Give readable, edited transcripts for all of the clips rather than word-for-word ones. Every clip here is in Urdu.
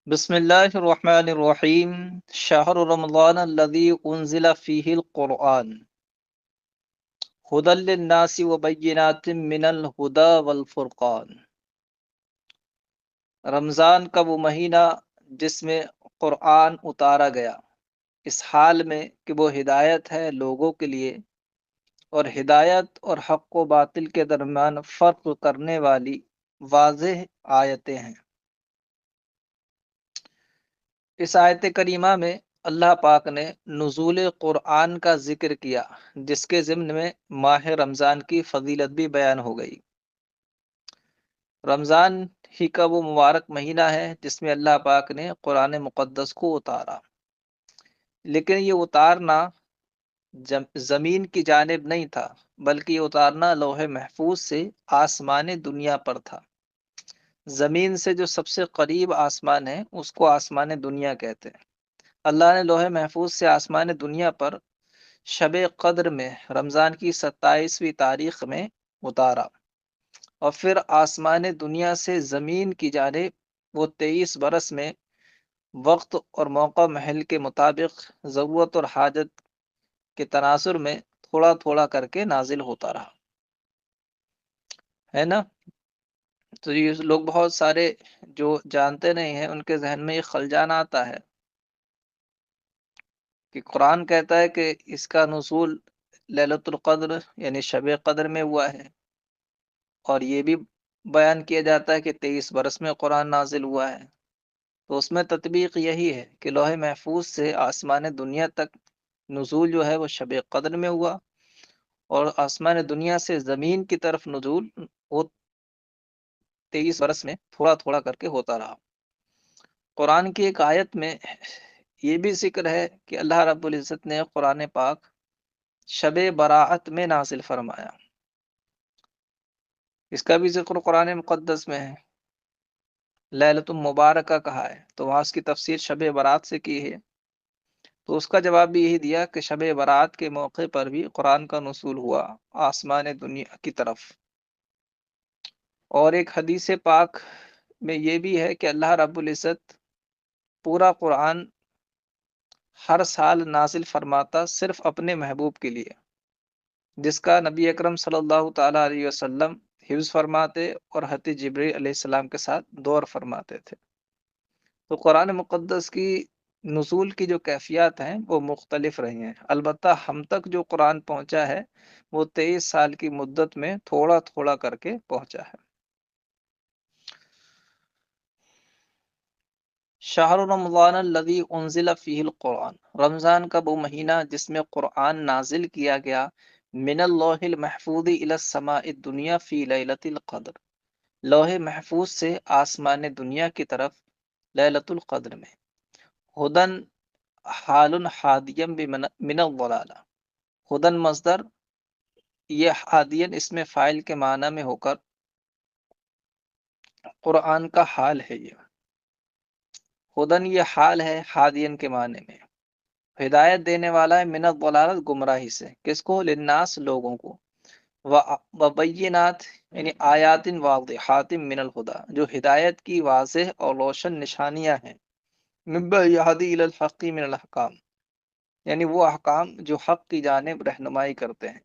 بسم اللہ الرحمن الرحیم شہر رمضان الذی انزل فیہ القرآن ھدی للناس وبینات من الہدی والفرقان۔ رمضان کا وہ مہینہ جس میں قرآن اتارا گیا، اس حال میں کہ وہ ہدایت ہے لوگوں کے لیے، اور ہدایت اور حق و باطل کے درمیان فرق کرنے والی واضح آیتیں ہیں۔ اس آیت کریمہ میں اللہ پاک نے نزول قرآن کا ذکر کیا، جس کے ضمن میں ماہ رمضان کی فضیلت بھی بیان ہو گئی۔ رمضان ہی کا وہ مبارک مہینہ ہے جس میں اللہ پاک نے قرآن مقدس کو اتارا، لیکن یہ اتارنا زمین کی جانب نہیں تھا، بلکہ یہ اتارنا لوح محفوظ سے آسمان دنیا پر تھا۔ زمین سے جو سب سے قریب آسمان ہے اس کو آسمان دنیا کہتے ہیں۔ اللہ نے لوح محفوظ سے آسمان دنیا پر شب قدر میں رمضان کی 27ویں تاریخ میں اتارا، اور پھر آسمان دنیا سے زمین کی جانب وہ 23 برس میں وقت اور موقع محل کے مطابق ضرورت اور حاجت کے تناظر میں تھوڑا تھوڑا کر کے نازل ہوتا رہا، ہے نا؟ تو یہ لوگ بہت سارے جو جانتے نہیں ہیں ان کے ذہن میں یہ خلجان آتا ہے کہ قرآن کہتا ہے کہ اس کا نزول لیلۃ القدر یعنی شب قدر میں ہوا ہے، اور یہ بھی بیان کیا جاتا ہے کہ 23 برس میں قرآن نازل ہوا ہے۔ تو اس میں تطبیق یہی ہے کہ لوح محفوظ سے آسمان دنیا تک نزول جو ہے وہ شب قدر میں ہوا، اور آسمان دنیا سے زمین کی طرف نزول وہ 23 برس میں تھوڑا تھوڑا کر کے ہوتا رہا۔ قرآن کی ایک آیت میں یہ بھی ذکر ہے کہ اللہ رب العزت نے قرآن پاک شب براعت میں نازل فرمایا، اس کا بھی ذکر قرآن مقدس میں ہے، لیلۃ المبارکہ کہا ہے، تو وہاں اس کی تفسیر شب برات سے کی ہے۔ تو اس کا جواب بھی یہی دیا کہ شب برات کے موقع پر بھی قرآن کا نزول ہوا آسمان دنیا کی طرف۔ اور ایک حدیث پاک میں یہ بھی ہے کہ اللہ رب العزت پورا قرآن ہر سال نازل فرماتا صرف اپنے محبوب کے لیے، جس کا نبی اکرم صلی اللہ تعالیٰ علیہ وسلم حفظ فرماتے اور حضرت جبریل علیہ السلام کے ساتھ دور فرماتے تھے۔ تو قرآن مقدس کی نزول کی جو کیفیات ہیں وہ مختلف رہی ہیں، البتہ ہم تک جو قرآن پہنچا ہے وہ 23 سال کی مدت میں تھوڑا تھوڑا کر کے پہنچا ہے۔ شہر رمضان الذی انزل فیہ القرآن، رمضان کا وہ مہینہ جس میں قرآن نازل کیا گیا، من اللوح المحفوظ الی السماء الدنیا فی لیلۃ القدر، لوح محفوظ سے آسمان دنیا کی طرف لیلۃ القدر میں، ہدن حال حادیم من الضلالہ، ہدن مصدر، یہ حادین اس میں فاعل کے معنی میں ہو کر قرآن کا حال ہے۔ یہ ہدن یہ حال ہے حادین کے معنی میں، ہدایت دینے والا ہے، من الضلالت گمراہی سے، کس کو؟ للناس لوگوں کو، وبینات یعنی آیات واضحات من الہدی، جو ہدایت کی واضح اور روشن نشانیاں ہیں، من یہدی الی الحق من الاحکام، یعنی وہ احکام جو حق کی جانب رہنمائی کرتے ہیں،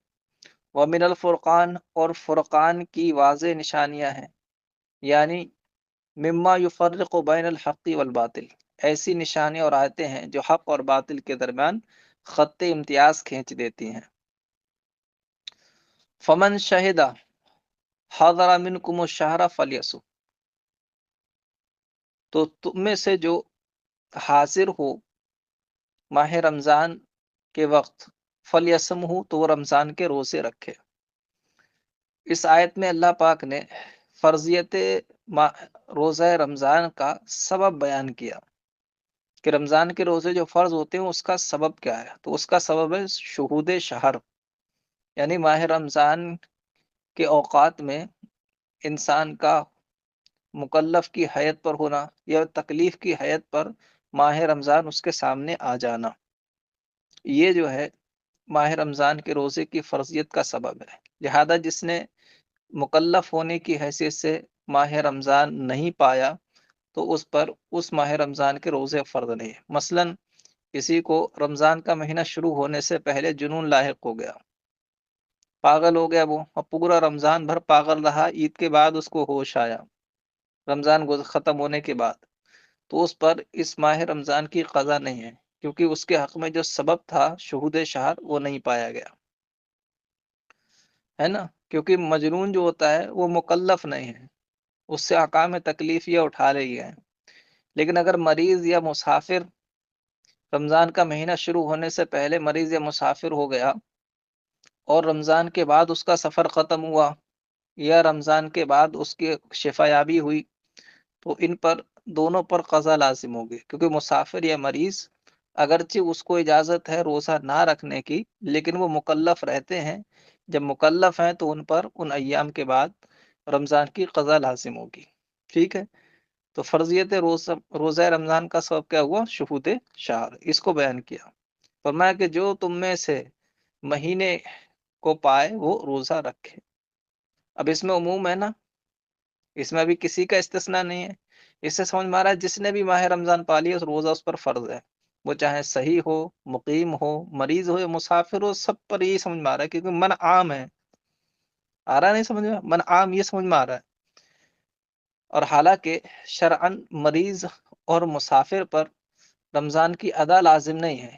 ومن الفرقان، اور فرقان کی واضح نشانیاں ہیں، یعنی مما یفرق بین الحق والباطل، ایسی نشانیاں اور آیتیں ہیں جو حق اور باطل کے درمیان خط امتیاز کھینچ دیتی ہیں۔ فمن شہد حضر منکم الشہر فلیصم، تو تم میں سے جو حاضر ہو ماہ رمضان کے وقت، فلیصم ہو تو وہ رمضان کے روزے رکھے۔ اس آیت میں اللہ پاک نے فرضیت روزہ رمضان کا سبب بیان کیا کہ رمضان کے روزے جو فرض ہوتے ہیں اس کا سبب کیا ہے، تو اس کا سبب ہے شہود شہر، یعنی ماہ رمضان کے اوقات میں انسان کا مکلف کی حیت پر ہونا یا تکلیف کی حیت پر ماہ رمضان اس کے سامنے آ جانا، یہ جو ہے ماہ رمضان کے روزے کی فرضیت کا سبب ہے۔ لہذا جس نے مکلف ہونے کی حیثیت سے ماہ رمضان نہیں پایا تو اس پر اس ماہ رمضان کے روزے فرض نہیں ہے۔ مثلاً کسی کو رمضان کا مہینہ شروع ہونے سے پہلے جنون لاحق ہو گیا، پاگل ہو گیا وہ، اور پورا رمضان بھر پاگل رہا، عید کے بعد اس کو ہوش آیا رمضان ختم ہونے کے بعد، تو اس پر اس ماہ رمضان کی قضا نہیں ہے، کیونکہ اس کے حق میں جو سبب تھا شہود شہر وہ نہیں پایا گیا، ہے نا؟ کیونکہ مجنون جو ہوتا ہے وہ مکلف نہیں ہے، اس سے احکام تکلیف یہ اٹھا رہی ہے۔ لیکن اگر مریض یا مسافر رمضان کا مہینہ شروع ہونے سے پہلے مریض یا مسافر ہو گیا اور رمضان کے بعد اس کا سفر ختم ہوا، یا رمضان کے بعد اس کی شفا یابی ہوئی، تو ان پر دونوں پر قضا لازم ہوگی، کیونکہ مسافر یا مریض اگرچہ اس کو اجازت ہے روزہ نہ رکھنے کی، لیکن وہ مکلف رہتے ہیں، جب مکلف ہیں تو ان پر ان ایام کے بعد رمضان کی قضا لازم ہوگی۔ ٹھیک ہے؟ تو فرضیت روزہ رمضان کا سبب کیا ہوا؟ شہود شہر، اس کو بیان کیا۔ فرمایا کہ جو تم میں سے مہینے کو پائے وہ روزہ رکھے۔ اب اس میں عموم ہے نا، اس میں ابھی کسی کا استثناء نہیں ہے۔ اس سے سمجھ میں آ رہا ہے جس نے بھی ماہ رمضان پا لیا اس روزہ اس پر فرض ہے، وہ چاہے صحیح ہو، مقیم ہو، مریض ہو یا مسافر ہو، سب پر یہی سمجھ میں آ رہا ہے، کیونکہ من عام ہے۔ آ رہا نہیں سمجھ میں؟ من عام یہ سمجھ میں آ رہا ہے۔ اور حالانکہ شرعاً مریض اور مسافر پر رمضان کی ادا لازم نہیں ہے،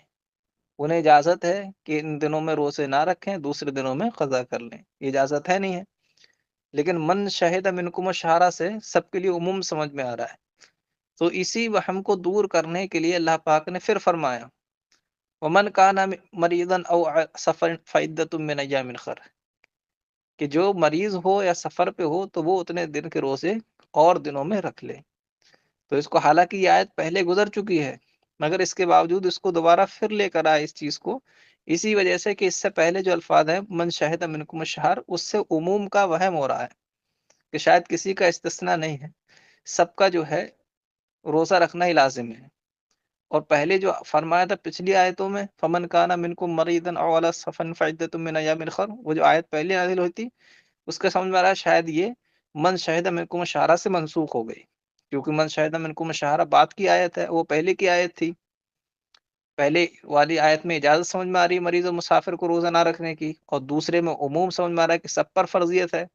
انہیں اجازت ہے کہ ان دنوں میں روزے نہ رکھیں، دوسرے دنوں میں قضا کر لیں، یہ اجازت ہے نہیں ہے۔ لیکن من شہد منکم الشہر سے سب کے لیے عموم سمجھ میں آ رہا ہے، تو اسی وہم کو دور کرنے کے لیے اللہ پاک نے پھر فرمایا ومن کان مریضا او سفر فعدۃ من ایام اخر، کہ جو مریض ہو یا سفر پہ ہو تو وہ اتنے دن کے روزے اور دنوں میں رکھ لے۔ تو اس کو حالانکہ یہ آیت پہلے گزر چکی ہے، مگر اس کے باوجود اس کو دوبارہ پھر لے کر آئے اس چیز کو، اسی وجہ سے کہ اس سے پہلے جو الفاظ ہیں من شہد منکم الشہر، اس سے عموم کا وہم ہو رہا ہے کہ شاید کسی کا استثناء نہیں ہے، سب کا جو ہے روزہ رکھنا ہی لازم ہے۔ اور پہلے جو فرمایا تھا پچھلی آیتوں میں فمن کانا منکم مریضا او علی سفر فعدۃ من ایام اخر، وہ جو آیت پہلے نازل ہوئی تھی اس کا سمجھ میں آ رہا ہے شاید یہ من شہد منکم الشہر سے منسوخ ہو گئی، کیونکہ من شہد منکم الشہر بعد کی آیت ہے، وہ پہلے کی آیت تھی۔ پہلے والی آیت میں اجازت سمجھ میں آ رہی ہے مریض اور مسافر کو روزہ نہ رکھنے کی، اور دوسرے میں عموم سمجھ میں آ رہا ہے کہ سب پر فرضیت ہے،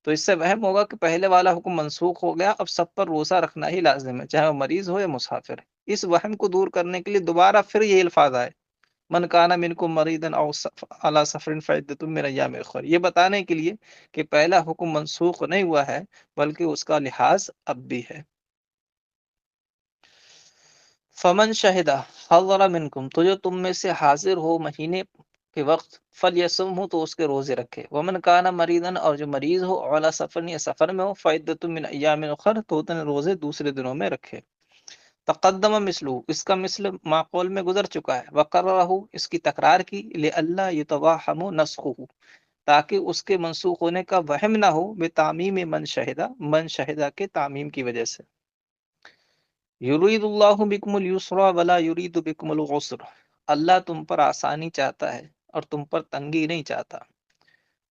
تو اس سے وہم ہوگا کہ پہلے والا حکم منسوخ ہو گیا، اب سب پر روزہ رکھنا ہی لازم ہے، چاہے وہ مریض ہو یا مسافر۔ اس وہم کو دور کرنے کے لیے دوبارہ پھر یہ الفاظ آئے من کانا منکم مریضا او علی سفر فعدۃ من ایام اخر، یہ بتانے کے لیے کہ پہلا حکم منسوخ نہیں ہوا ہے بلکہ اس کا لحاظ اب بھی ہے۔ فمن شہدہ حضر منکم، تو جو تم میں سے حاضر ہو مہینے کے وقت، فلیصم ہو تو اس کے روزے رکھے، ومن کانا مریضا، اور جو مریض ہو، علی سفر یا سفر میں ہو، فعدۃ من ایام اخر، تو اتنے روزے دوسرے دنوں میں رکھے۔ تقدم مثلو، اس کا مثل معقول میں گزر چکا ہے، وقررہ، اس کی تکرار کی، لئلا یتوہم نسخہ، تاکہ اس کے منسوخ ہونے کا وہم نہ ہو، بتعمیم من شہدہ کے تعمیم کی وجہ سے۔ یرید اللہ بکم اليسر ولا یرید بکم العسر، اللہ تم پر آسانی چاہتا ہے اور تم پر تنگی نہیں چاہتا۔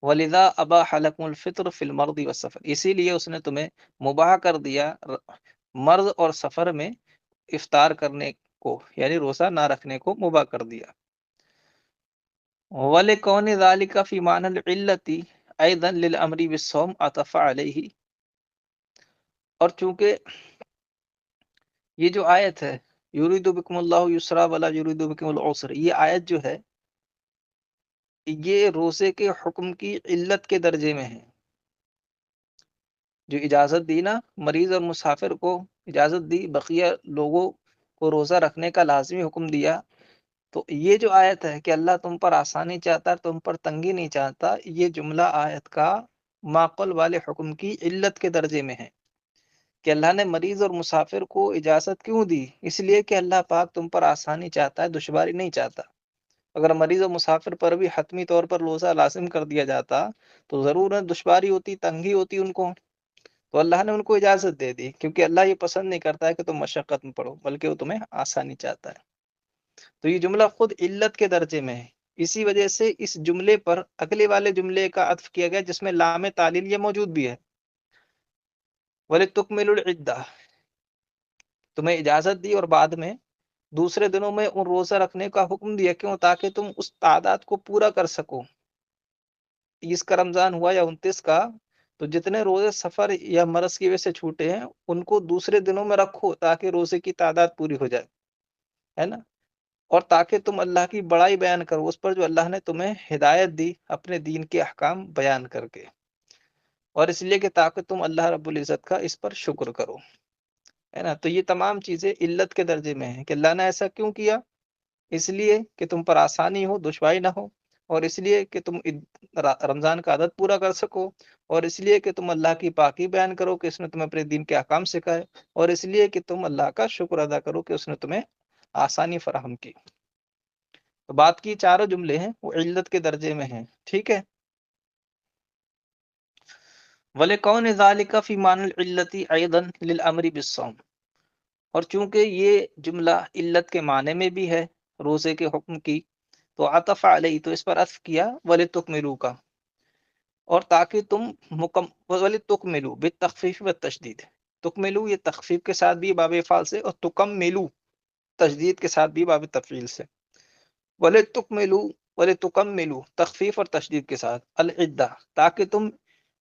ولذا اباح لکم الفطر فی المرض والسفر، اسی لیے اس نے تمہیں مباح کر دیا مرض اور سفر میں افطار کرنے کو، یعنی روزہ نہ رکھنے کو مباح کر دیا۔ وَلِكَوْنِ ذَلِكَ فِي مَعْنَى الْعِلَّةِ أَيْضًا لِلْأَمْرِ بِالصَّوْمِ عَطَفَ عَلَيْهِ، اور چونکہ یہ جو آیت ہے یرید بکم اللہ یسرا ولا یرید بکم العسر، یہ آیت جو ہے یہ روزے کے حکم کی علت کے درجے میں ہے۔ جو اجازت دی نا مریض اور مسافر کو، اجازت دی، بقیہ لوگوں کو روزہ رکھنے کا لازمی حکم دیا، تو یہ جو آیت ہے کہ اللہ تم پر آسانی چاہتا ہے، تم پر تنگی نہیں چاہتا، یہ جملہ آیت کا معقل والے حکم کی علت کے درجے میں ہے، کہ اللہ نے مریض اور مسافر کو اجازت کیوں دی؟ اس لیے کہ اللہ پاک تم پر آسانی چاہتا ہے، دشواری نہیں چاہتا۔ اگر مریض اور مسافر پر بھی حتمی طور پر روزہ لازم کر دیا جاتا تو ضرور دشواری ہوتی، تنگی ہوتی ان کو، تو اللہ نے ان کو اجازت دے دی، کیونکہ اللہ یہ پسند نہیں کرتا ہے کہ تم مشقت میں پڑو، بلکہ وہ تمہیں آسانی چاہتا ہے۔ تو یہ جملہ خود علت کے درجے میں ہے، اسی وجہ سے اس جملے پر اگلے والے جملے کا عطف کیا گیا جس میں لام تعلیل یہ موجود بھی ہے، وَلِتُكْمِلُوا الْعِدَّةَ، تمہیں اجازت دی اور بعد میں دوسرے دنوں میں ان روزہ رکھنے کا حکم دیا، کیوں؟ تاکہ تم اس تعداد کو پورا کر سکو۔ 30 کا رمضان ہوا یا 29 کا، تو جتنے روزے سفر یا مرض کی وجہ سے چھوٹے ہیں ان کو دوسرے دنوں میں رکھو تاکہ روزے کی تعداد پوری ہو جائے، ہے نا؟ اور تاکہ تم اللہ کی بڑائی بیان کرو اس پر جو اللہ نے تمہیں ہدایت دی اپنے دین کے احکام بیان کر کے، اور اس لیے کہ تاکہ تم اللہ رب العزت کا اس پر شکر کرو، ہے نا؟ تو یہ تمام چیزیں علت کے درجے میں ہیں کہ اللہ نے ایسا کیوں کیا؟ اس لیے کہ تم پر آسانی ہو، دشواری نہ ہو، اور اس لیے کہ تم رمضان کا عدد پورا کر سکو، اور اس لیے کہ تم اللہ کی پاکی بیان کرو کہ اس نے تمہیں اپنے دین کے احکام سکھائے، اور اس لیے کہ تم اللہ کا شکر ادا کرو کہ اس نے تمہیں آسانی فراہم کی۔ تو بات کی چاروں جملے ہیں وہ علت کے درجے میں ہیں، ٹھیک ہے؟ وَلِكَوْنِ ذَلِكَ فِي مَعْنَى الْعِلَّةِ أَيْضًا لِلْأَمْرِ بِالصَّوْمِ، اور چونکہ یہ جملہ علت کے معنی میں بھی ہے روزے کے حکم کی، تو عطف علیہ، تو اس پر عطف کیا وَلِتُكْمِلُوا کا، اور تاکہ تم وَلِتُكْمِلُوا بالتخفیف والتشدید، تکملو یہ تخفیف کے ساتھ بھی باب افعال سے، اور تکملو تشدید کے ساتھ بھی باب تفعیل سے، وَلِتُكَمِّلُوا تخفیف اور تشدید کے ساتھ، العدہ تاکہ تم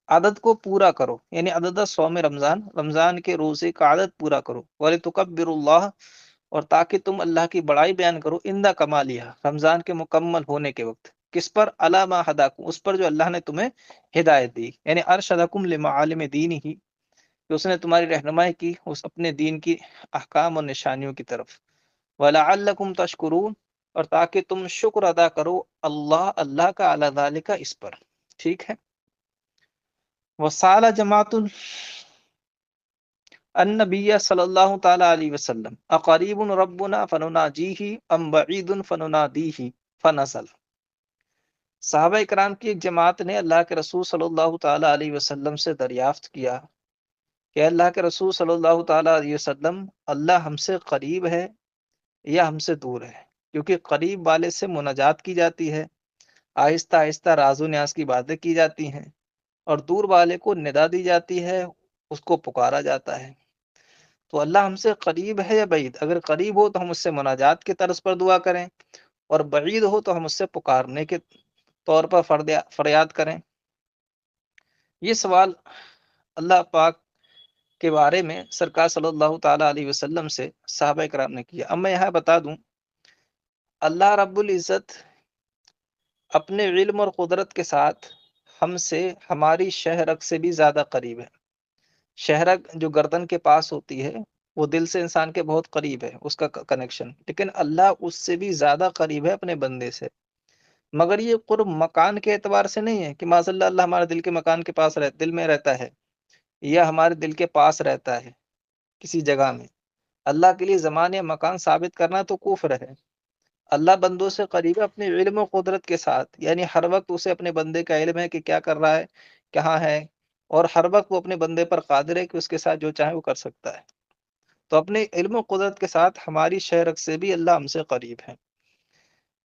عدد کو پورا کرو، یعنی عدد صوم رمضان، رمضان کے روزے کا عدد پورا کرو، وَلِتُكَبِّرُوا اللَّهَ، اور تاکہ تم اللہ کی بڑائی بیان کرو، اندہ کمالیہ، رمضان کے مکمل ہونے کے وقت، کس پر؟ علی ما ہداکم، اس پر جو اللہ نے تمہیں ہدایت دی، یعنی ارشدکم لمعالم دینہ، کہ اس نے تمہاری رہنمائی کی اس اپنے دین کی احکام اور نشانیوں کی طرف، وَلَعَلَّكُمْ تَشْكُرُونَ، اور تاکہ تم شکر ادا کرو اللہ کا علی ذالک، اس پر، ٹھیک ہے؟ وَسَأَلَ جَمَاعَةٌ النبی صلی اللہ تعالی علیہ وسلم اقریب ربنا فنناجیہ ام بعید فننادیہ فنزل، صحابہ اکرام کی ایک جماعت نے اللہ کے رسول صلی اللہ تعالی علیہ وسلم سے دریافت کیا کہ اللہ کے رسول صلی اللہ تعالی علیہ وسلم، اللہ ہم سے قریب ہے یا ہم سے دور ہے؟ کیونکہ قریب والے سے مناجات کی جاتی ہے، آہستہ آہستہ راز و نیاز کی باتیں کی جاتی ہیں، اور دور والے کو ندا دی جاتی ہے، اس کو پکارا جاتا ہے۔ تو اللہ ہم سے قریب ہے یا بعید؟ اگر قریب ہو تو ہم اس سے مناجات کے طرز پر دعا کریں، اور بعید ہو تو ہم اس سے پکارنے کے طور پر فریاد کریں۔ یہ سوال اللہ پاک کے بارے میں سرکار صلی اللہ تعالی علیہ وسلم سے صحابہ کرام نے کیا۔ اب میں یہاں بتا دوں، اللہ رب العزت اپنے علم اور قدرت کے ساتھ ہم سے ہماری شہرگ سے بھی زیادہ قریب ہے۔ شہرگ جو گردن کے پاس ہوتی ہے وہ دل سے انسان کے بہت قریب ہے، اس کا کنیکشن، لیکن اللہ اس سے بھی زیادہ قریب ہے اپنے بندے سے۔ مگر یہ قرب مکان کے اعتبار سے نہیں ہے کہ معاذ اللہ اللہ ہمارے دل کے مکان کے پاس دل میں رہتا ہے، یا ہمارے دل کے پاس رہتا ہے کسی جگہ میں۔ اللہ کے لیے زمان یا مکان ثابت کرنا تو کفر ہے۔ اللہ بندوں سے قریب ہے اپنے علم و قدرت کے ساتھ، یعنی ہر وقت اسے اپنے بندے کا علم ہے کہ کیا کر رہا ہے، کہاں ہے، اور ہر وقت وہ اپنے بندے پر قادر ہے کہ اس کے ساتھ جو چاہے وہ کر سکتا ہے۔ تو اپنے علم و قدرت کے ساتھ ہماری شہرگ سے بھی اللہ ہم سے قریب ہے،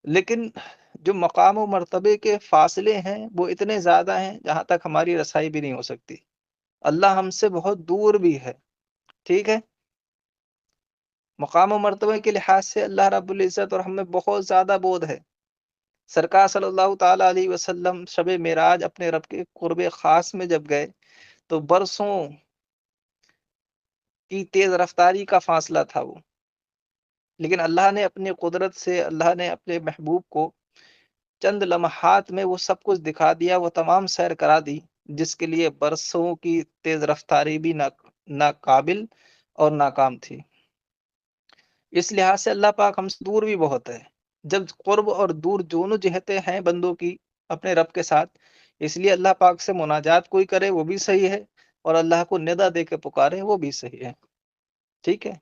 لیکن جو مقام و مرتبے کے فاصلے ہیں وہ اتنے زیادہ ہیں جہاں تک ہماری رسائی بھی نہیں ہو سکتی۔ اللہ ہم سے بہت دور بھی ہے، ٹھیک ہے؟ مقام و مرتبے کے لحاظ سے اللہ رب العزت اور ہم میں بہت زیادہ بعد ہے۔ سرکار صلی اللہ تعالی علیہ وسلم شب معراج اپنے رب کے قرب خاص میں جب گئے تو برسوں کی تیز رفتاری کا فاصلہ تھا وہ، لیکن اللہ نے اپنی قدرت سے، اللہ نے اپنے محبوب کو چند لمحات میں وہ سب کچھ دکھا دیا، وہ تمام سیر کرا دی جس کے لیے برسوں کی تیز رفتاری بھی ناقابل اور ناکام تھی۔ اس لحاظ سے اللہ پاک ہم سے دور بھی بہت ہے۔ جب قرب اور دور دونوں جہتیں ہیں بندوں کی اپنے رب کے ساتھ، اس لیے اللہ پاک سے مناجات کوئی کرے وہ بھی صحیح ہے، اور اللہ کو ندا دے کے پکارے وہ بھی صحیح ہے، ٹھیک ہے؟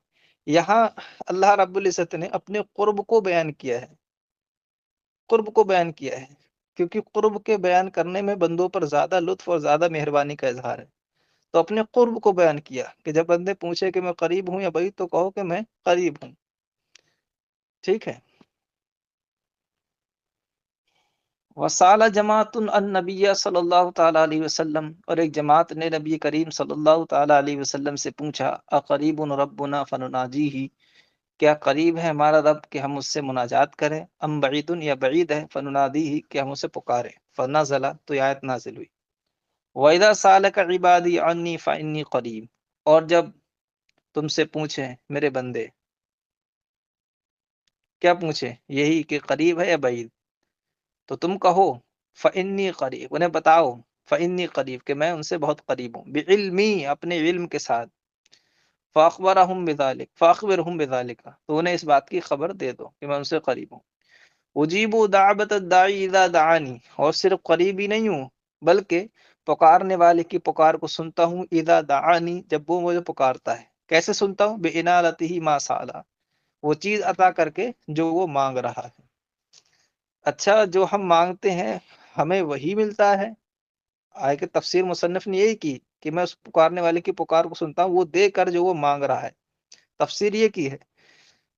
یہاں اللہ رب العزت نے اپنے قرب کو بیان کیا ہے، قرب کو بیان کیا ہے، کیونکہ قرب کے بیان کرنے میں بندوں پر زیادہ لطف اور زیادہ مہربانی کا اظہار ہے۔ تو اپنے قرب کو بیان کیا کہ جب بندے پوچھے کہ میں قریب ہوں یا بعید، تو کہو کہ میں قریب ہوں، ٹھیک ہے؟ وسال جماعت النبی صلی اللہ تعالیٰ علیہ وسلم، اور ایک جماعت نے نبی کریم صلی اللہ تعالیٰ علیہ وسلم سے پوچھا، اقریب ربنا فنناجیہ، کیا قریب ہے ہمارا رب کہ ہم اس سے مناجات کریں، ام بعید، یا بعید ہے، فننادیہ کہ ہم اسے پکاریں، فنزل، تو یہ آیت نازل ہوئی، وَإِذَا سَأَلَكَ عِبَادِي عَنِّي فَإِنِّي قَرِيب، اور جب تم سے پوچھیں میرے بندے، کیا پوچھیں؟ یہی کہ قریب ہے یا بعید، تو تم کہو فَإِنِّي قریب، انہیں بتاؤ فَإِنِّي قریب کہ میں ان سے بہت قریب ہوں، بعلمی، اپنے علم کے ساتھ، فَأَخْبِرْهُمْ بِذَلِكَ، تو انہیں اس بات کی خبر دے دو کہ میں ان سے قریب ہوں، اجیب دعوت الداعی اذا دعانی، اور صرف قریب ہی نہیں ہوں بلکہ پکارنے والے کی پکار کو سنتا ہوں، اذا دعانی، جب وہ مجھے پکارتا ہے، کیسے سنتا ہوں؟ بِإِنَالَتِهِ مَا سَأَلَ، وہ چیز عطا کر کے جو وہ مانگ رہا ہے۔ اچھا، جو ہم مانگتے ہیں ہمیں وہی ملتا ہے؟ آئے کہ تفسیر مصنف نے یہی کی کہ میں اس پکارنے والے کی پکار کو سنتا ہوں، وہ دے کر جو وہ مانگ رہا ہے، تفسیر یہ کی ہے،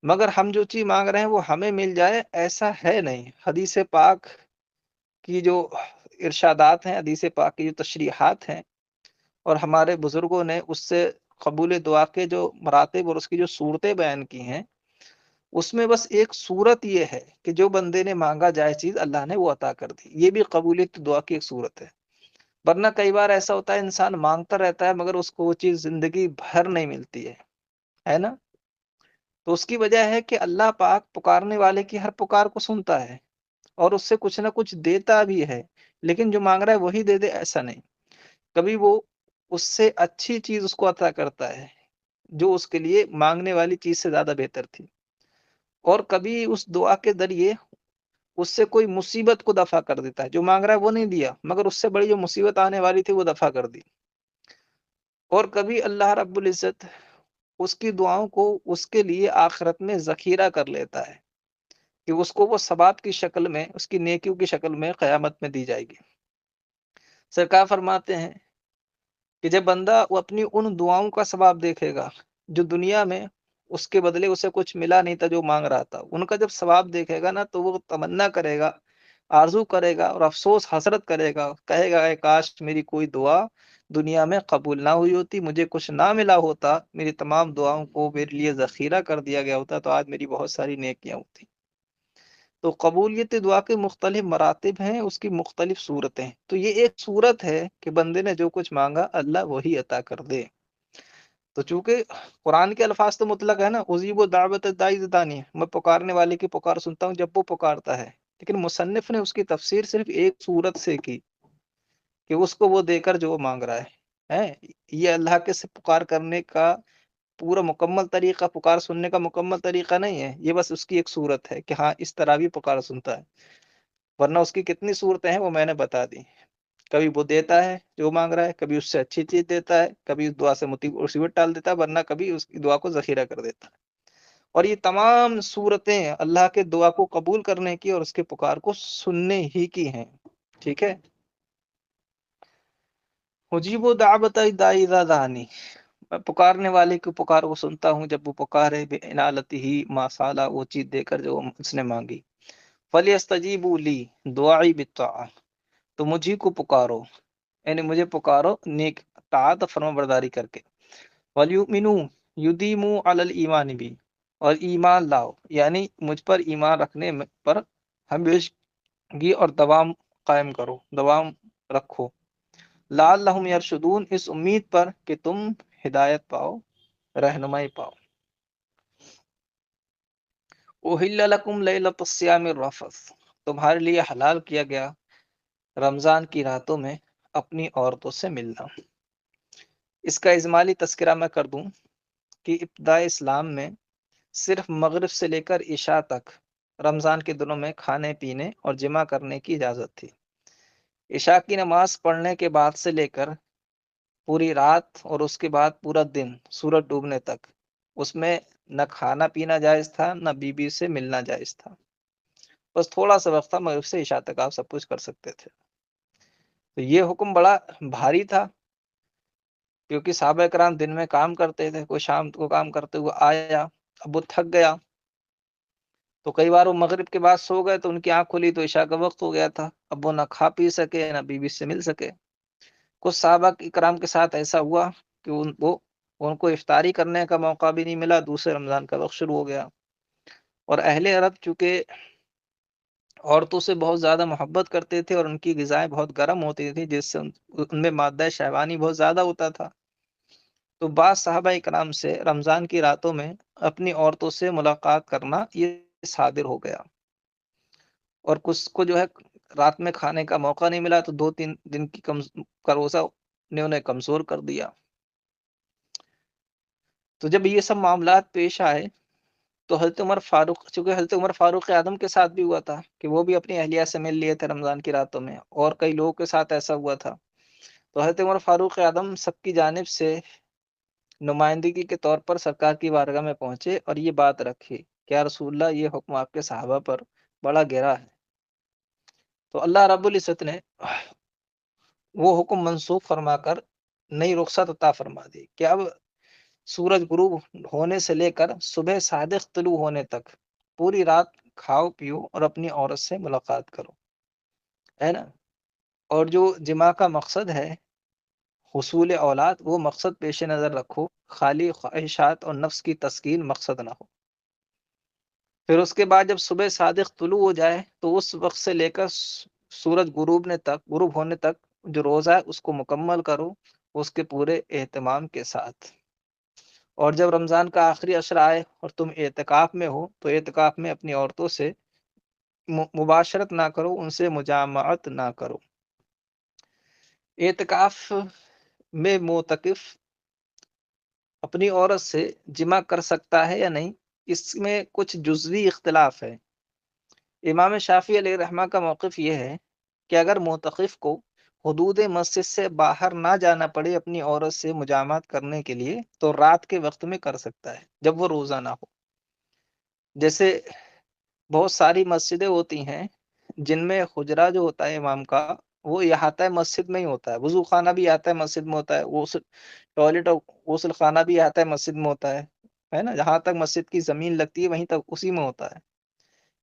مگر ہم جو چیز مانگ رہے ہیں وہ ہمیں مل جائے ایسا ہے نہیں۔ حدیث پاک کی جو ارشادات ہیں، حدیث پاک کی جو تشریحات ہیں، اور ہمارے بزرگوں نے اس سے قبول دعا کے جو مراتب اور اس کی جو صورتیں بیان کی ہیں، اس میں بس ایک صورت یہ ہے کہ جو بندے نے مانگا جائے چیز اللہ نے وہ عطا کر دی، یہ بھی قبولیت دعا کی ایک صورت ہے۔ ورنہ کئی بار ایسا ہوتا ہے انسان مانگتا رہتا ہے مگر اس کو وہ چیز زندگی بھر نہیں ملتی ہے نا؟ تو اس کی وجہ ہے کہ اللہ پاک پکارنے والے کی ہر پکار کو سنتا ہے اور اس سے کچھ نہ کچھ دیتا بھی ہے، لیکن جو مانگ رہا ہے وہی دے دے ایسا نہیں، کبھی وہ اس سے اچھی چیز اس کو عطا کرتا ہے جو اس کے لیے مانگنے والی چیز سے زیادہ بہتر تھی، اور کبھی اس دعا کے ذریعے اس سے کوئی مصیبت کو دفع کر دیتا ہے، جو مانگ رہا ہے وہ نہیں دیا مگر اس سے بڑی جو مصیبت آنے والی تھی وہ دفع کر دی، اور کبھی اللہ رب العزت اس کی دعاؤں کو اس کے لیے آخرت میں ذخیرہ کر لیتا ہے کہ اس کو وہ ثواب کی شکل میں، اس کی نیکیوں کی شکل میں قیامت میں دی جائے گی۔ سرکار فرماتے ہیں کہ جب بندہ وہ اپنی ان دعاؤں کا ثواب دیکھے گا جو دنیا میں اس کے بدلے اسے کچھ ملا نہیں تھا جو مانگ رہا تھا، ان کا جب ثواب دیکھے گا نا تو وہ تمنا کرے گا، آرزو کرے گا اور افسوس حسرت کرے گا، کہے گا اے کاش میری کوئی دعا دنیا میں قبول نہ ہوئی ہوتی، مجھے کچھ نہ ملا ہوتا، میری تمام دعاؤں کو میرے لیے ذخیرہ کر دیا گیا ہوتا تو آج میری بہت ساری نیکیاں ہوتی۔ تو قبولیت دعا کے مختلف مراتب ہیں، اس کی مختلف صورتیں ہیں، تو یہ ایک صورت ہے کہ بندے نے جو کچھ مانگا اللہ وہی عطا کر دے۔ تو چونکہ قرآن کے الفاظ تو مطلق ہے نا، اجیب و دعوت الداعی اذا دعانی، میں پکارنے والے کی پکار سنتا ہوں جب وہ پکارتا ہے، لیکن مصنف نے اس کی تفسیر صرف ایک صورت سے کی کہ اس کو وہ دے کر جو وہ مانگ رہا ہے، یہ اللہ کے سے پکار کرنے کا پورا مکمل طریقہ، پکار سننے کا مکمل طریقہ نہیں ہے، یہ بس اس کی ایک صورت ہے کہ ہاں اس طرح بھی پکار سنتا ہے، ورنہ اس کی کتنی صورتیں ہیں وہ میں نے بتا دی۔ کبھی وہ دیتا ہے جو مانگ رہا ہے، کبھی اس سے اچھی چیز دیتا ہے، کبھی اس دعا سے مصیبت ٹال دیتا ہے، ورنہ کبھی اس کی دعا کو ذخیرہ کر دیتا ہے، اور یہ تمام صورتیں اللہ کے دعا کو قبول کرنے کی اور اس کے پکار کو سننے ہی کی ہیں۔ ٹھیک ہے، اجیب دعوت الداعی اذا دعانی، میں پکارنے والے کی پکار کو سنتا ہوں جب وہ پکارے، بِإِنَالَتِهِ مَا سَأَلَ، وہ چیز دے کر جو اس نے مانگی، فَلْيَسْتَجِيبُوا لِي، دعائی بِالطَّاعَةِ، تو مجھے کو پکارو، یعنی مجھے پکارو نیک طاعت فرما برداری کر کے، وَلْيُؤْمِنُوا، يُدِيمُوا عَلَى الْإِيمَانِ بِي، اور ایمان لاؤ، یعنی مجھ پر ایمان رکھنے پر ہمیشگی اور دوام قائم کرو، دوام رکھو، لعلہم یرشدون، اس امید پر کہ تم ہدایت پاؤ، رہنمائی پاؤ۔ احل لکم لیلۃ الصیام الرفث، تمہارے لیے حلال کیا گیا رمضان کی راتوں میں اپنی عورتوں سے ملنا۔ اس کا اجمالی تذکرہ میں کر دوں کہ ابتدائے اسلام میں صرف مغرب سے لے کر عشاء تک رمضان کے دنوں میں کھانے پینے اور جمع کرنے کی اجازت تھی۔ عشاء کی نماز پڑھنے کے بعد سے لے کر پوری رات اور اس کے بعد پورا دن سورج ڈوبنے تک اس میں نہ کھانا پینا جائز تھا، نہ بیوی سے ملنا جائز تھا، بس تھوڑا سا وقت تھا، مغرب سے عشاء تک آپ سب کچھ کر سکتے تھے۔ تو یہ حکم بڑا بھاری تھا کیونکہ صحابہ کرام دن میں کام کرتے تھے، کوئی شام کو کام کرتے ہوئے آیا، اب وہ تھک گیا تو کئی بار وہ مغرب کے بعد سو گئے تو ان کی آنکھ کھلی تو عشاء کا وقت ہو گیا تھا، اب وہ نہ کھا پی سکے نہ بیوی سے مل سکے۔ کچھ صحابہ کرام کے ساتھ ایسا ہوا کہ ان کو افطاری کرنے کا موقع بھی نہیں ملا، دوسرے رمضان کا وقت شروع ہو گیا۔ اور اہل عرب چونکہ عورتوں سے بہت زیادہ محبت کرتے تھے اور ان کی غذائیں بہت گرم ہوتی تھیں، جس سے ان میں مادہ شہوانی بہت زیادہ ہوتا تھا، تو بعض صحابہ کرام سے رمضان کی راتوں میں اپنی عورتوں سے ملاقات کرنا یہ صادر ہو گیا، اور کچھ کو جو ہے رات میں کھانے کا موقع نہیں ملا تو 2-3 دن کا روزہ نے انہیں کمزور کر دیا۔ تو جب یہ سب معاملات پیش آئے تو حضرت عمر فاروق، چونکہ حضرت عمر فاروق اعظم کے ساتھ بھی ہوا تھا کہ وہ بھی اپنی اہلیہ سے مل لیے تھے رمضان کی راتوں میں، اور کئی لوگوں کے ساتھ ایسا ہوا تھا، تو حضرت عمر فاروق اعظم سب کی جانب سے نمائندگی کے طور پر سرکار کی بارگاہ میں پہنچے اور یہ بات رکھی کہ یا رسول اللہ، یہ حکم آپ کے صحابہ پر بڑا گہرا ہے۔ تو اللہ رب العزت نے وہ حکم منسوخ فرما کر نئی رخصت عطا فرما دی کہ اب سورج غروب ہونے سے لے کر صبح صادق طلوع ہونے تک پوری رات کھاؤ پیو اور اپنی عورت سے ملاقات کرو، ہے نا۔ اور جو جماع کا مقصد ہے حصول اولاد، وہ مقصد پیش نظر رکھو، خالی خواہشات اور نفس کی تسکین مقصد نہ ہو۔ پھر اس کے بعد جب صبح صادق طلوع ہو جائے تو اس وقت سے لے کر سورج غروب ہونے تک جو روزہ ہے اس کو مکمل کرو اس کے پورے اہتمام کے ساتھ۔ اور جب رمضان کا آخری عشرہ آئے اور تم اعتکاف میں ہو تو اعتکاف میں اپنی عورتوں سے مباشرت نہ کرو، ان سے مجامعت نہ کرو۔ اعتکاف میں معتکف اپنی عورت سے جمع کر سکتا ہے یا نہیں، اس میں کچھ جزوی اختلاف ہے۔ امام شافعی علیہ رحمہ کا موقف یہ ہے کہ اگر معتکف کو حدود مسجد سے باہر نہ جانا پڑے اپنی عورت سے مجامعت کرنے کے لیے تو رات کے وقت میں کر سکتا ہے جب وہ روزہ نہ ہو۔ جیسے بہت ساری مسجدیں ہوتی ہیں جن میں حجرہ جو ہوتا ہے امام کا وہ احاطہ مسجد میں ہی ہوتا ہے، وضو خانہ بھی احاطہ مسجد میں ہوتا ہے، ٹوائلٹ اور غسل خانہ بھی احاطہ مسجد میں ہوتا ہے نا، جہاں تک مسجد کی زمین لگتی ہے وہیں تک اسی میں ہوتا ہے۔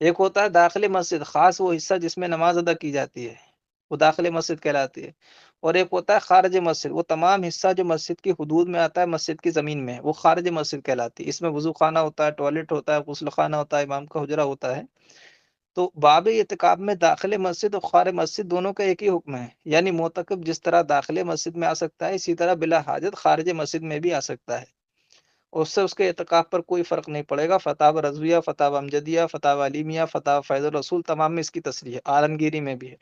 ایک ہوتا ہے داخل مسجد، خاص وہ حصہ جس میں نماز ادا کی جاتی ہے، وہ داخل مسجد کہلاتی ہے، اور ایک ہوتا ہے خارج مسجد، وہ تمام حصہ جو مسجد کی حدود میں آتا ہے مسجد کی زمین میں، وہ خارج مسجد کہلاتی ہے۔ اس میں وضو خانہ ہوتا ہے، ٹوائلٹ ہوتا ہے، غسل خانہ ہوتا ہے، امام کا حجرہ ہوتا ہے۔ تو باب اعتکاف میں داخل مسجد اور خارج مسجد دونوں کا ایک ہی حکم ہے، یعنی معتکف جس طرح داخل مسجد میں آ سکتا ہے اسی طرح بلا حاجت خارج مسجد میں بھی آ سکتا ہے، اس سے اس کے اعتکاف پر کوئی فرق نہیں پڑے گا۔ فتاوی رضویہ، فتاوی امجدیہ، فتاوی علیمیہ، فتاوی فیض الرسول، تمام میں اس کی تصریح ہے، عالمگیری میں بھی ہے۔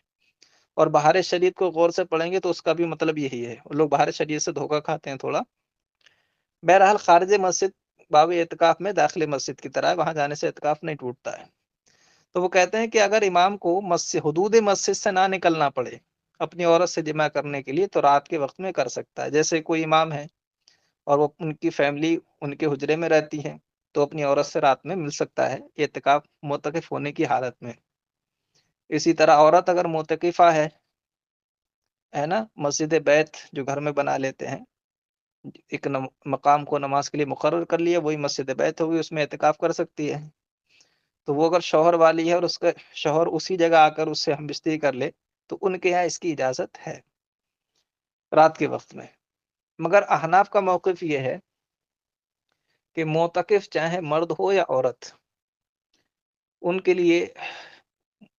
اور بہار شریعت کو غور سے پڑھیں گے تو اس کا بھی مطلب یہی ہے، لوگ بہار شریعت سے دھوکہ کھاتے ہیں تھوڑا۔ بہرحال خارج مسجد باب اعتکاف میں داخل مسجد کی طرح ہے، وہاں جانے سے اعتکاف نہیں ٹوٹتا ہے۔ تو وہ کہتے ہیں کہ اگر امام کو حدود مسجد سے نہ نکلنا پڑے اپنی عورت سے جمع کرنے کے لیے تو رات کے وقت میں کر سکتا ہے۔ جیسے کوئی امام ہے اور وہ ان کی فیملی ان کے حجرے میں رہتی ہے تو اپنی عورت سے رات میں مل سکتا ہے اعتکاف معتکف ہونے کی حالت میں۔ اسی طرح عورت اگر معتکفہ ہے نا، مسجد بیت جو گھر میں بنا لیتے ہیں، ایک مقام کو نماز کے لیے مقرر کر لیا، وہی مسجد بیت ہوگی، اس میں اعتکاف کر سکتی ہے۔ تو وہ اگر شوہر والی ہے اور اس کا شوہر اسی جگہ آ کر اس سے ہم بستری کر لے تو ان کے یہاں اس کی اجازت ہے رات کے وقت میں۔ مگر احناف کا موقف یہ ہے کہ معتکف چاہے مرد ہو یا عورت، ان کے لیے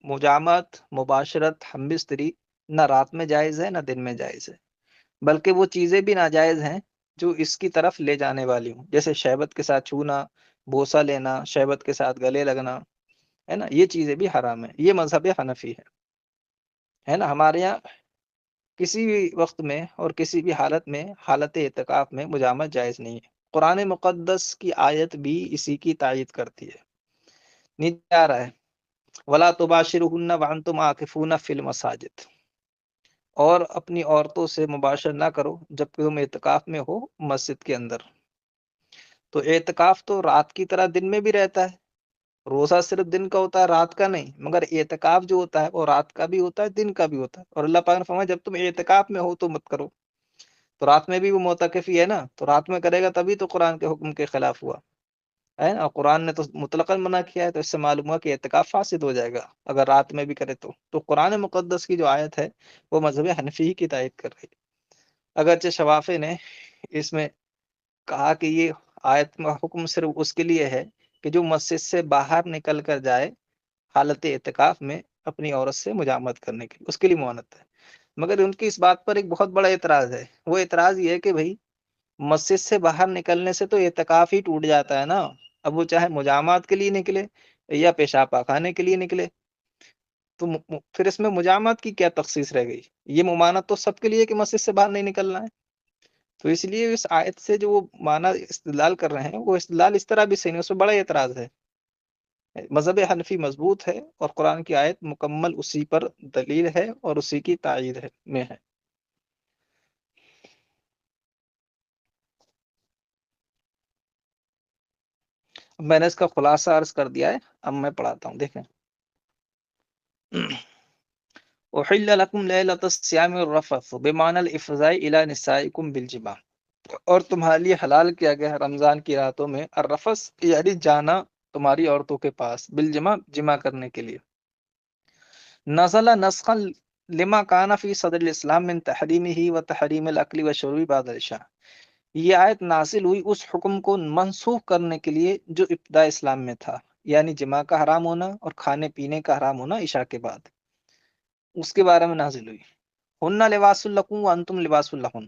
مجامعت، مباشرت، ہم بستری نہ رات میں جائز ہے نہ دن میں جائز ہے، بلکہ وہ چیزیں بھی ناجائز ہیں جو اس کی طرف لے جانے والی ہوں، جیسے شہبت کے ساتھ چھونا، بوسہ لینا، شہبت کے ساتھ گلے لگنا، ہے نا، یہ چیزیں بھی حرام ہیں۔ یہ مذہب حنفی ہے نا۔ ہمارے یہاں کسی بھی وقت میں اور کسی بھی حالت میں حالت اعتکاف میں مجامعت جائز نہیں ہے۔ قرآن مقدس کی آیت بھی اسی کی تائید کرتی ہے۔ نیچے آ رہا ہے وَلَا تُبَاشِرُهُنَّ وَأَنْتُمْ عَاكِفُونَ فِي الْمَسَاجِدِ، اور اپنی عورتوں سے مباشر نہ کرو جب کہ تم اعتکاف میں ہو مسجد کے اندر۔ تو اعتکاف تو رات کی طرح دن میں بھی رہتا ہے، روزہ صرف دن کا ہوتا ہے رات کا نہیں، مگر اعتکاف جو ہوتا ہے وہ رات کا بھی ہوتا ہے دن کا بھی ہوتا ہے۔ اور اللہ پاک نے فرمایا جب تم اعتکاف میں ہو تو مت کرو، تو رات میں بھی وہ معتکف ہی ہے نا، تو رات میں کرے گا تبھی تو قرآن کے حکم کے خلاف ہوا۔ ہے نا. قرآن نے تو مطلقاً منع کیا ہے، تو اس سے معلوم ہوا کہ اعتکاف فاسد ہو جائے گا اگر رات میں بھی کرے تو قرآن مقدس کی جو آیت ہے وہ مذہب حنفی ہی کی تائید کر رہی ہے. اگرچہ شوافی نے اس میں کہا کہ یہ آیت کا حکم صرف اس کے لیے ہے کہ جو مسجد سے باہر نکل کر جائے حالت اعتکاف میں اپنی عورت سے مجامت کرنے کے لیے، اس کے لیے معنت ہے. مگر ان کی اس بات پر ایک بہت بڑا اعتراض ہے. وہ اعتراض یہ ہے کہ بھائی مسجد سے باہر نکلنے سے تو اعتکاف ہی ٹوٹ جاتا ہے نا. اب وہ چاہے مجامات کے لیے نکلے یا پیشاب پاخانے کے لیے نکلے، تو پھر اس میں مجامات کی کیا تخصیص رہ گئی؟ یہ ممانعت تو سب کے لیے کہ مسجد سے باہر نہیں نکلنا ہے. تو اس لیے اس آیت سے جو وہ معنی استدلال کر رہے ہیں وہ استدلال اس طرح بھی صحیح نہیں، اس میں بڑا اعتراض ہے. مذہب حنفی مضبوط ہے اور قرآن کی آیت مکمل اسی پر دلیل ہے اور اسی کی تائید میں ہے. میں نے اس کا خلاصہ عرض کر دیا ہے، اب میں پڑھاتا ہوں، دیکھیں. احل لکم لیلۃ الصیام الرفث بمعنی الافضاء الی نسائکم بالجماع. اور تمہارے لیے حلال کیا گیا ہے رمضان کی راتوں میں الرفث یعنی جانا تمہاری عورتوں کے پاس، بالجماع جمع کرنے کے لیے. نزل نسخا لما کان فی صدر الاسلام من تحریمہ و تحریم الاکل والشرب بعد العشاء. یہ آیت نازل ہوئی اس حکم کو منسوخ کرنے کے لیے جو ابتدا اسلام میں تھا، یعنی جماع کا حرام ہونا اور کھانے پینے کا حرام ہونا عشاء کے بعد. اس کے بارے میں نازل ہوئی. ہن لباس لکم وانتم لباس لہن.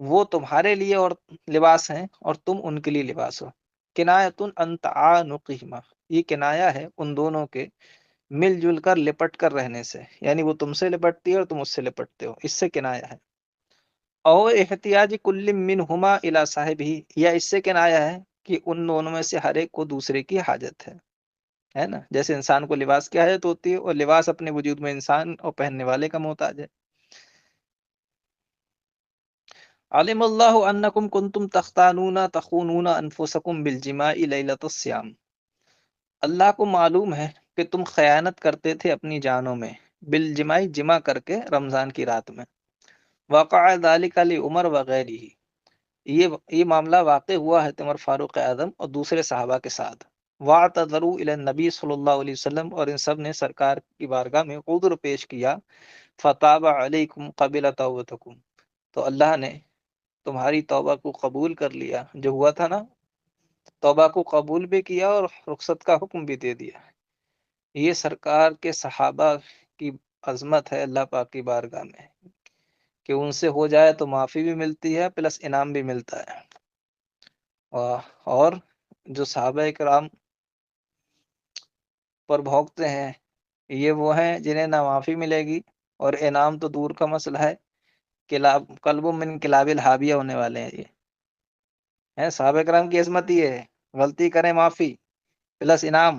وہ تمہارے لیے اور لباس ہیں اور تم ان کے لیے لباس ہو. کنایۃ عن تعانقہما. یہ کنایا ہے ان دونوں کے مل جل کر لپٹ کر رہنے سے، یعنی وہ تم سے لپٹتی ہے اور تم اس سے لپٹتے ہو، اس سے کنایا ہے. او احتیاج کل منہما الی صاحبہ. یا اس سے کنایا ہے کہ ان دونوں میں سے ہر ایک کو دوسرے کی حاجت ہے نا. جیسے انسان کو لباس کی حاجت ہوتی ہے اور لباس اپنے وجود میں انسان اور پہننے والے کا محتاج ہے. علم اللہ انکم کنتم تختانون تخونون انفسکم بالجماع لیلۃ الصیام. اللہ کو معلوم ہے کہ تم خیانت کرتے تھے اپنی جانوں میں بالجماع جمع کر کے رمضان کی رات میں. وقع ذلک لعمر وغیرہ. یہ معاملہ واقع ہوا ہے عمر فاروق اعظم اور دوسرے صحابہ کے ساتھ. واعتذروا الی النبی صلی اللہ علیہ وسلم. اور ان سب نے سرکار کی بارگاہ میں عذر پیش کیا. فتاب علیکم قبل توبتکم. تو اللہ نے تمہاری توبہ کو قبول کر لیا، جو ہوا تھا نا، توبہ کو قبول بھی کیا اور رخصت کا حکم بھی دے دیا. یہ سرکار کے صحابہ کی عظمت ہے اللہ پاک کی بارگاہ میں کہ ان سے ہو جائے تو معافی بھی ملتی ہے پلس انعام بھی ملتا ہے. اور جو صحابہ کرام پر بھوگتے ہیں یہ وہ ہیں جنہیں نہ معافی ملے گی اور انعام تو دور کا مسئلہ ہے. کلب من کلاب الحاویہ ہونے والے ہیں. یہ ہے صحابہ کرام کی عظمت. یہ ہے غلطی کریں معافی پلس انعام،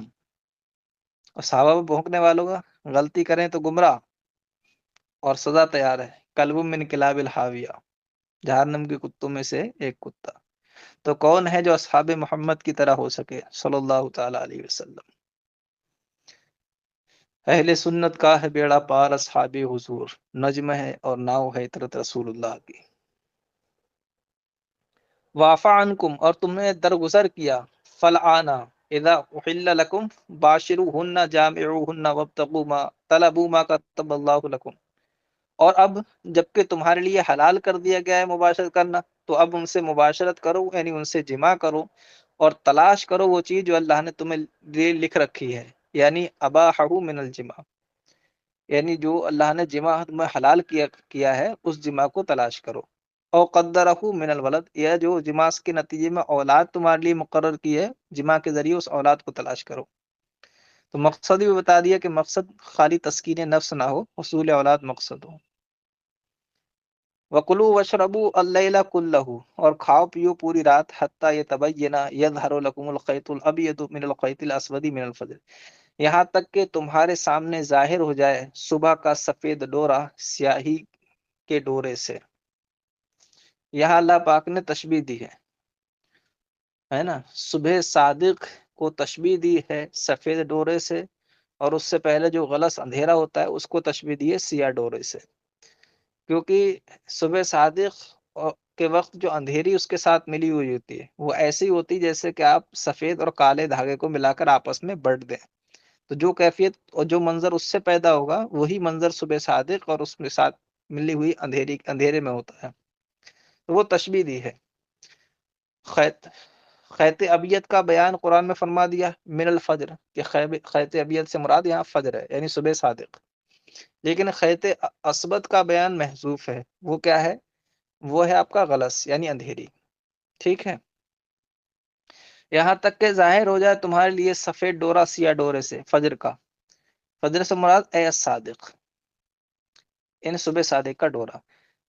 اور صحابہ میں بھونکنے والوں کا غلطی کریں تو گمراہ اور سزا تیار ہے. کلب من کلاب الحاویہ، جہنم کے کتوں میں سے ایک کتا. تو کون ہے جو اصحاب محمد کی طرح ہو سکے صلی اللہ تعالی علیہ وسلم. اہل سنت کا ہے بیڑا پار اصحاب حضور. نجم ہے اور ناؤ ہے عطرت رسول اللہ کی. وعفا عنکم. اور تم نے درگزر کیا. فالآن اذا احل لکم باشروہن جامعوہن وابتغوا ما طلبوا ما كتب اللہ لکم. اور اب جبکہ تمہارے لیے حلال کر دیا گیا ہے مباشرت کرنا، تو اب ان سے مباشرت کرو، یعنی ان سے جمع کرو اور تلاش کرو وہ چیز جو اللہ نے تمہیں لیے لکھ رکھی ہے، یعنی اباحہ من الجماع، یعنی جو اللہ نے جمع میں حلال کیا ہے اس جمع کو تلاش کرو. او قدرہ من الولد، یا جو جماع کے نتیجے میں اولاد تمہارے لیے مقرر کی ہے جماع کے ذریعے اس اولاد کو تلاش کرو. تو مقصد بھی بتا دیا کہ مقصد خالی تسکین نفس نہ ہو، حصول اولاد مقصد ہو. وَكُلُوا وَاشْرَبُوا اللَّيْلَ كُلَّهُ. اور کھاؤ پیو پوری رات حتیٰ يَتَبَيَّنَ يَظْهَرُ لَكُمُ الْخَيْطُ الْأَبْيَضُ مِنَ الْخَيْطِ الْأَسْوَدِ مِنَ الْفَجْرِ. یہاں تک کہ تمہارے سامنے ظاہر ہو جائے صبح کا سفید ڈورا سیاہی کے ڈورے سے. یہاں اللہ پاک نے تشبیہ دی ہے نا. صبح صادق کو تشبیہ دی ہے سفید ڈورے سے، اور اس سے پہلے جو غلس اندھیرا ہوتا ہے اس کو تشبیہ دی ہے سیاہ ڈورے سے. کیونکہ صبح صادق کے وقت جو اندھیری اس کے ساتھ ملی ہوئی ہوتی ہے وہ ایسی ہوتی جیسے کہ آپ سفید اور کالے دھاگے کو ملا کر آپس میں بڑھ دیں، تو جو کیفیت اور جو منظر اس سے پیدا ہوگا وہی منظر صبح صادق اور اس کے ساتھ ملی ہوئی اندھیرے میں ہوتا ہے، تو وہ تشبیہ دی ہے۔ خیت خیت ابیت کا بیان قرآن میں فرما دیا من الفجر، کہ خیت ابیت سے مراد یہاں فجر ہے یعنی صبح صادق، لیکن خیت اسود کا بیان محذوف ہے، وہ کیا ہے؟ وہ ہے آپ کا غلس یعنی اندھیری، ٹھیک ہے؟ یہاں تک کہ ظاہر ہو جائے تمہارے لیے سفید ڈورا سیاہ ڈورے سے فجر کا، فجر سے مراد اے الصادق یعنی صبح صادق کا ڈورا۔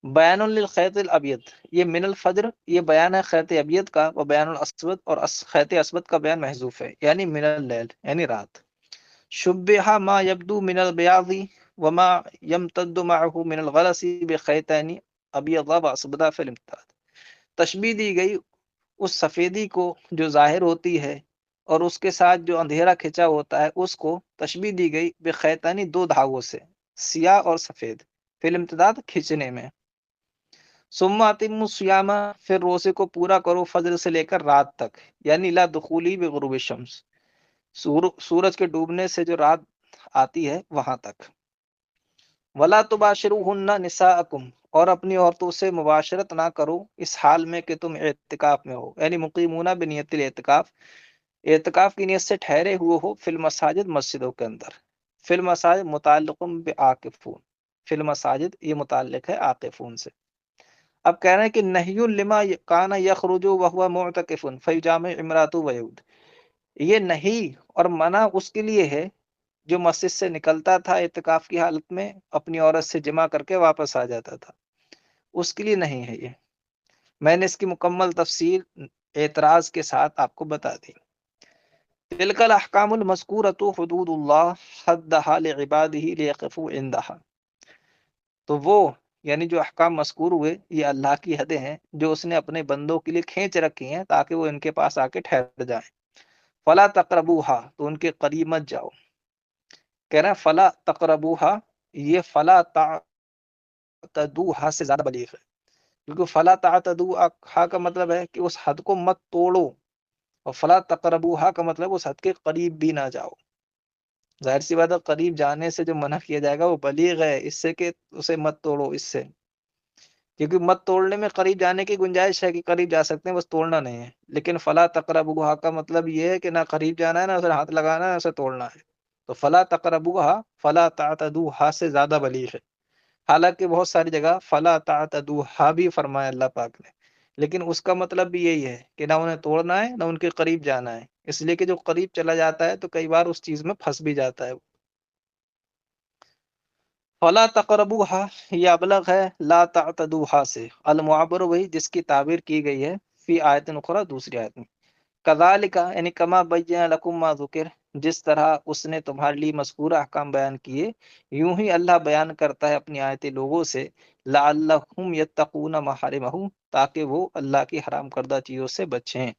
بیان للخیط الابیض، یہ من الفجر یہ بیان ہے خیط ابیض کا، و بیان الاسود اور خیط اسود کا بیان محذوف ہے یعنی من اللیل یعنی رات۔ شبہ ما یبدو من البیاض وما یمتد معه من الغلس بخیطین ابیض واسود فی الامتداد، تشبیہ دی گئی اس سفیدی کو جو ظاہر ہوتی ہے اور اس کے ساتھ جو اندھیرا کھچا ہوتا ہے اس کو تشبیہ دی گئی بخیطانی دو دھاگوں سے، سیاہ اور سفید، فی الامتداد کھینچنے میں۔ ثم اتم الصیام، پھر روزے کو پورا کرو فجر سے لے کر رات تک، یعنی لا دخولی بغروب الشمس، سورج کے ڈوبنے سے جو رات آتی ہے وہاں تک۔ ولا تباشروہن نساءکم، اور اپنی عورتوں سے مباشرت نہ کرو اس حال میں کہ تم اعتکاف میں ہو، یعنی مقیمون بنیت الاعتکاف، اعتکاف کی نیت سے ٹھہرے ہوئے ہو، فی المساجد مسجدوں کے اندر۔ فی المساجد متعلق بعاکفون، فی المساجد یہ متعلق ہے عاکفون سے۔ اب کہہ رہے ہیں کہ نہی لما کان یخرج وهو معتکف فیجامع امراته ویعود، یہ نہیں اور منع اس کے لیے ہے جو مسجد سے نکلتا تھا اعتکاف کی حالت میں، اپنی عورت سے جمع کر کے واپس آ جاتا تھا، اس کے لیے نہیں ہے یہ۔ میں نے اس کی مکمل تفصیل اعتراض کے ساتھ آپ کو بتا دی۔ تلک الاحکام المذکورۃ حدود اللہ حدها لعباده لیقفوا عندها، تو وہ یعنی جو احکام مذکور ہوئے یہ اللہ کی حدیں ہیں جو اس نے اپنے بندوں کے لیے کھینچ رکھی ہیں تاکہ وہ ان کے پاس آ کے ٹھہر جائیں۔ فلا تقربوها، تو ان کے قریب مت جاؤ، کہہ رہے ہیں فلا تقربوها، یہ فلا تعتدوها سے زیادہ بلیغ ہے، کیونکہ فلا تعتدوها کا مطلب ہے کہ اس حد کو مت توڑو، اور فلا تقربوها کا مطلب اس حد کے قریب بھی نہ جاؤ۔ ظاہر سی بات ہے قریب جانے سے جو منع کیا جائے گا وہ بلیغ ہے اس سے کہ اسے مت توڑو، اس سے، کیونکہ مت توڑنے میں قریب جانے کی گنجائش ہے کہ قریب جا سکتے ہیں، بس توڑنا نہیں ہے، لیکن فلا تقربوها کا مطلب یہ ہے کہ نہ قریب جانا ہے نہ اسے ہاتھ لگانا ہے نہ اسے توڑنا ہے، تو فلا تقربوها فلا تعتدوها سے زیادہ بلیغ ہے۔ حالانکہ بہت ساری جگہ فلا تعتدوها بھی فرمایا اللہ پاک نے، لیکن اس کا مطلب بھی یہی ہے کہ نہ انہیں توڑنا ہے نہ ان کے قریب جانا ہے، اس لیے کہ جو قریب چلا جاتا ہے تو کئی بار اس چیز میں پھنس بھی جاتا ہے۔ فلا تقربوها یہ ابلغ ہے لا تعتدوها سے، المعبر وہی جس کی تعبیر کی گئی ہے فی آیت اخری دوسری آیت میں، کذالک یعنی کما بین لکم ما ذکر، جس طرح اس نے تمہارے لیے مذکورہ احکام بیان کیے، یوں ہی اللہ بیان کرتا ہے اپنی آیتیں لوگوں سے، لعلہم یتقون محارمہ، تاکہ وہ اللہ کی حرام کردہ چیزوں سے بچیں۔